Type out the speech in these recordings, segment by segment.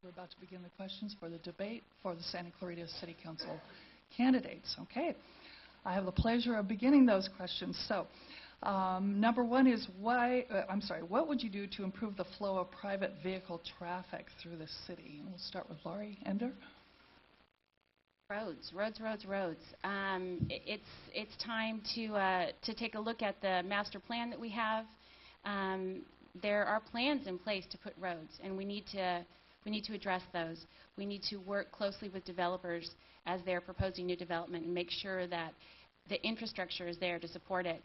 We're about to begin the questions for the debate for the Santa Clarita City Council candidates. Okay, I have the pleasure of beginning those questions. So, number one is what would you do to improve the flow of private vehicle traffic through the city? And we'll start with Laurie Ender. Roads. It's time to take a look at the master plan that we have. There are plans in place to put roads, and we need to address those. We need to work closely with developers as they're proposing new development and make sure that the infrastructure is there to support it.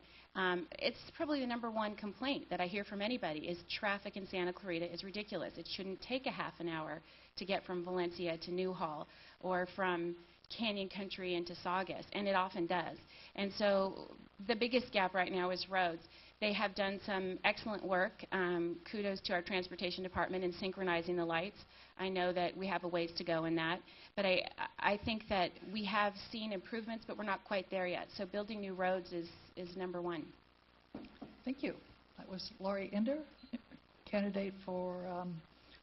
It's probably the number one complaint that I hear from anybody is traffic in Santa Clarita is ridiculous. It shouldn't take a half an hour to get from Valencia to Newhall or from Canyon Country into Saugus, and it often does. And so the biggest gap right now is roads. They have done some excellent work. Kudos to our transportation department in synchronizing the lights. I know that we have a ways to go in that, but I think that we have seen improvements, but we're not quite there yet. So building new roads is number one. Thank you. That was Laurie Ender, candidate for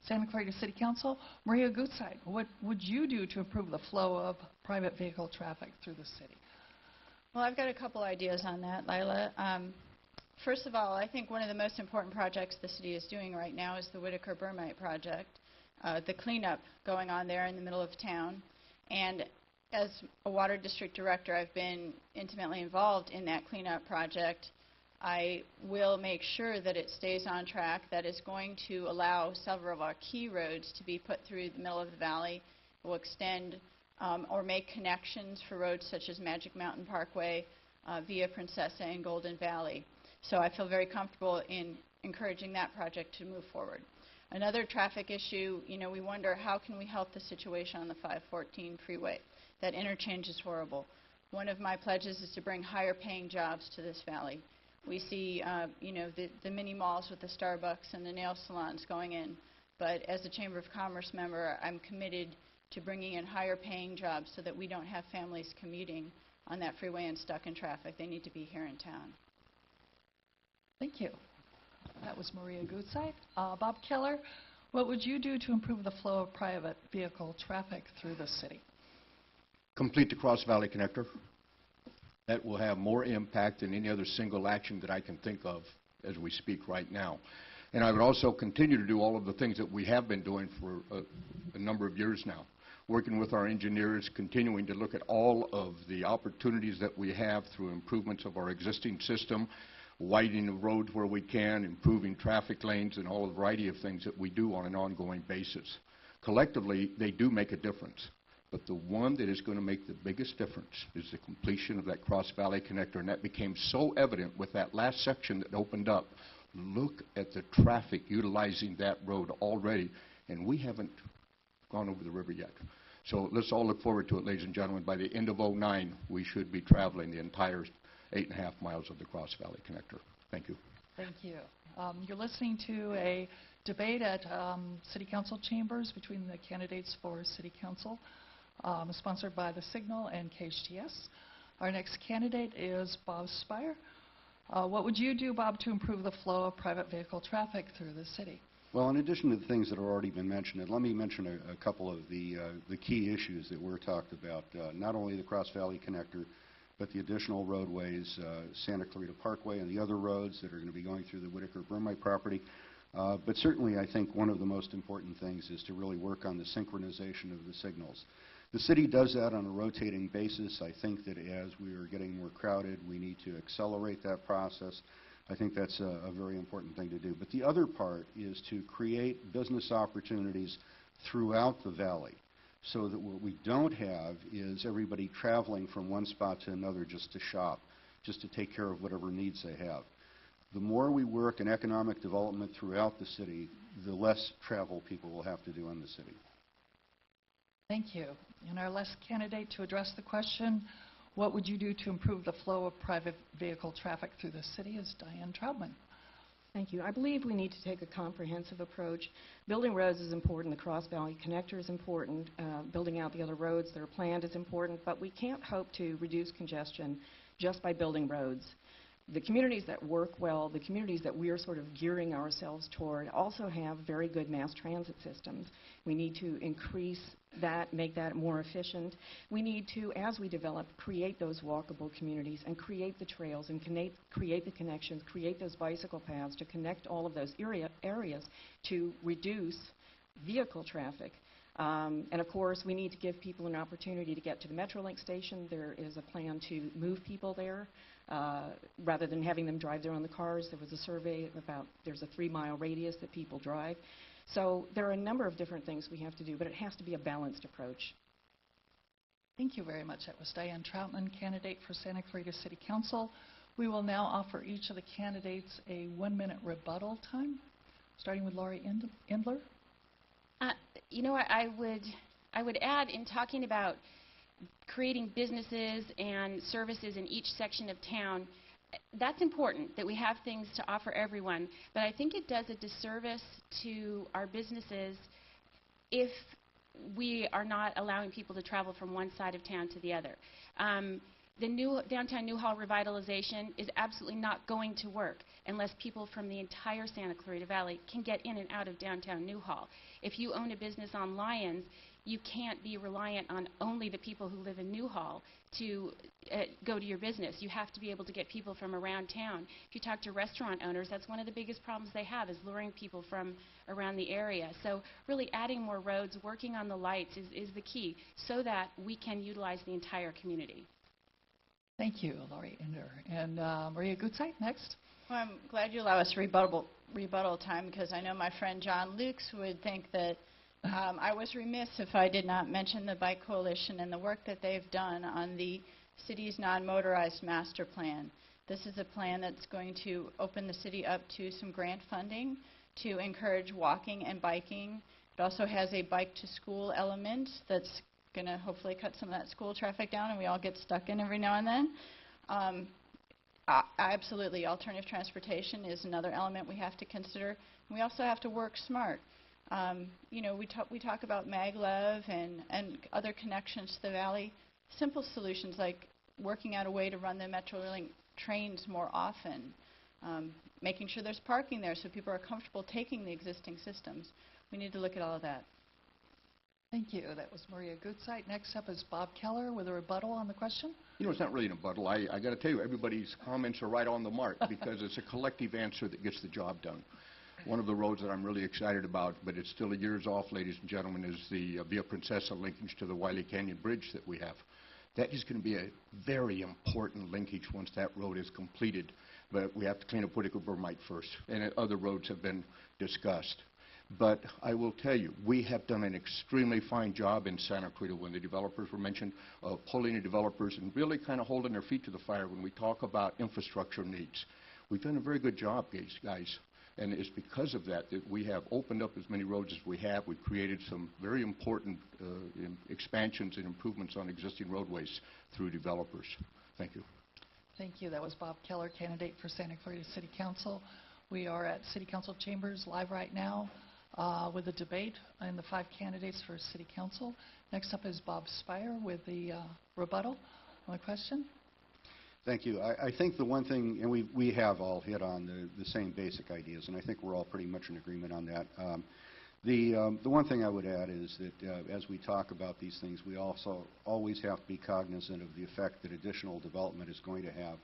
Santa Clarita City Council. Maria Gutzeit, what would you do to improve the flow of private vehicle traffic through the city? Well, I've got a couple ideas on that, Lila. First of all, I think one of the most important projects the city is doing right now is the Whitaker-Burmite project, the cleanup going on there in the middle of town. And as a water district director, I've been intimately involved in that cleanup project. I will make sure that it stays on track. That is going to allow several of our key roads to be put through the middle of the valley. It will extend or make connections for roads such as Magic Mountain Parkway via Princessa and Golden Valley. So I feel very comfortable in encouraging that project to move forward. Another traffic issue, we wonder how can we help the situation on the 514 freeway. That interchange is horrible. One of my pledges is to bring higher paying jobs to this valley. We see, the mini malls with the Starbucks and the nail salons going in. But as a Chamber of Commerce member, I'm committed to bringing in higher paying jobs so that we don't have families commuting on that freeway and stuck in traffic. They need to be here in town. Thank you. That was Maria Gutzeit. Bob Keller, what would you do to improve the flow of private vehicle traffic through the city? Complete the Cross Valley Connector. That will have more impact than any other single action that I can think of as we speak right now. And I would also continue to do all of the things that we have been doing for a number of years now, working with our engineers, continuing to look at all of the opportunities that we have through improvements of our existing system, widening the roads where we can, improving traffic lanes, and all a variety of things that we do on an ongoing basis. Collectively, they do make a difference. But the one that is going to make the biggest difference is the completion of that Cross Valley Connector, and that became so evident with that last section that opened up. Look at the traffic utilizing that road already, and we haven't gone over the river yet. So let's all look forward to it, ladies and gentlemen. By the end of '09, we should be traveling the entire 8.5 miles of the Cross Valley Connector. Thank you. Thank you. You're listening to a debate at City Council chambers between the candidates for City Council, sponsored by the Signal and KHTS. Our next candidate is Bob Spire. What would you do, Bob, to improve the flow of private vehicle traffic through the city? Well, in addition to the things that have already been mentioned, let me mention a couple of the key issues that we're talked about. Not only the Cross Valley Connector, but the additional roadways, Santa Clarita Parkway and the other roads that are going to be going through the Whitaker-Burmite property. But certainly I think one of the most important things is to really work on the synchronization of the signals. The city does that on a rotating basis. I think that as we are getting more crowded, we need to accelerate that process. I think that's a very important thing to do. But the other part is to create business opportunities throughout the valley, so that what we don't have is everybody traveling from one spot to another just to shop, just to take care of whatever needs they have. The more we work in economic development throughout the city, the less travel people will have to do in the city. Thank you. And our last candidate to address the question, what would you do to improve the flow of private vehicle traffic through the city, is Diane Trautman. Thank you. I believe we need to take a comprehensive approach. Building roads is important. The Cross Valley Connector is important. Building out the other roads that are planned is important. But we can't hope to reduce congestion just by building roads. the communities that work well, the communities that we are sort of gearing ourselves toward, also have very good mass transit systems. We need to increase that, make that more efficient. We need to, as we develop, create those walkable communities and create the trails and create the connections, create those bicycle paths to connect all of those areas to reduce vehicle traffic. And of course, we need to give people an opportunity to get to the Metrolink station. There is a plan to move people there. Rather than having them drive their own cars, there was a survey about there's a 3-mile radius that people drive. So there are a number of different things we have to do, but it has to be a balanced approach. Thank you very much. That was Diane Troutman, candidate for Santa Clarita City Council. We will now offer each of the candidates a 1-minute rebuttal time, starting with Laurie Endler. You know, I would add, in talking about creating businesses and services in each section of town, that's important that we have things to offer everyone, but I think it does a disservice to our businesses if we are not allowing people to travel from one side of town to the other. The new downtown Newhall revitalization is absolutely not going to work unless people from the entire Santa Clarita Valley can get in and out of downtown Newhall. If you own a business on Lyons, you can't be reliant on only the people who live in Newhall to go to your business. You have to be able to get people from around town. If you talk to restaurant owners, that's one of the biggest problems they have, is luring people from around the area. So really adding more roads, working on the lights is the key so that we can utilize the entire community. Thank you, Laurie Ender. And Maria Gutzeit, next. Well, I'm glad you allow us rebuttal time, because I know my friend John Lukes would think that I was remiss if I did not mention the Bike Coalition and the work that they've done on the city's non-motorized master plan. This is a plan that's going to open the city up to some grant funding to encourage walking and biking. It also has a bike-to-school element that's going to hopefully cut some of that school traffic down, and we all get stuck in every now and then. Absolutely, alternative transportation is another element we have to consider. We also have to work smart. You know, we talk about maglev and other connections to the valley. Simple solutions like working out a way to run the Metrolink trains more often, making sure there's parking there so people are comfortable taking the existing systems. We need to look at all of that. Thank you. That was Maria Gutzeit. Next up is Bob Keller with a rebuttal on the question. You know, it's not really a rebuttal. I got to tell you, everybody's comments are right on the mark because it's a collective answer that gets the job done. One of the roads that I'm really excited about, but it's still a years off, ladies and gentlemen, is the Via Princesa linkage to the Wiley Canyon Bridge that we have. That is going to be a very important linkage once that road is completed. But we have to clean up Whitaker Burmite first, and other roads have been discussed. But I will tell you, we have done an extremely fine job in Santa Clarita when the developers were mentioned, pulling the developers and really kind of holding their feet to the fire when we talk about infrastructure needs. We've done a very good job, guys. And it's because of that that we have opened up as many roads as we have. We've created some very important expansions and improvements on existing roadways through developers. Thank you. Thank you. That was Bob Keller, candidate for Santa Clarita City Council. We are at City Council chambers live right now with a debate and the 5 candidates for City Council. Next up is Bob Spire with the rebuttal on the question. Thank you. I think the one thing, and we have all hit on the same basic ideas, and I think we're all pretty much in agreement on that. The one thing I would add is that as we talk about these things, we also always have to be cognizant of the effect that additional development is going to have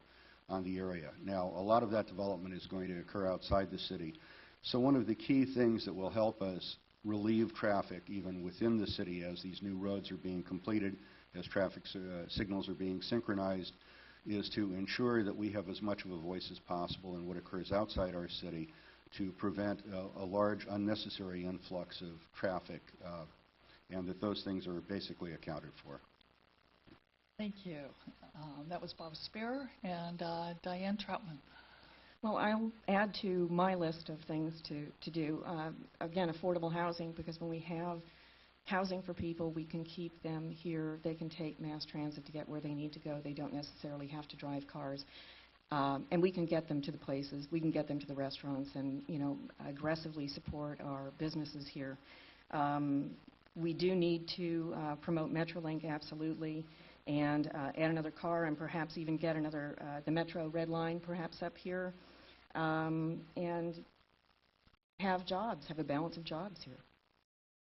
on the area. Now, a lot of that development is going to occur outside the city. So one of the key things that will help us relieve traffic even within the city as these new roads are being completed, as traffic signals are being synchronized, is to ensure that we have as much of a voice as possible in what occurs outside our city to prevent a large unnecessary influx of traffic, and that those things are basically accounted for. Thank you. That was Bob Spire and Diane Troutman. Well, I'll add to my list of things to do. Again, affordable housing, because when we have housing for people, we can keep them here. They can take mass transit to get where they need to go. They don't necessarily have to drive cars. And we can get them to the places. We can get them to the restaurants and, you know, aggressively support our businesses here. We do need to promote Metrolink, absolutely. and add another car and perhaps even get another, the Metro Red Line perhaps up here, and have jobs, have a balance of jobs here.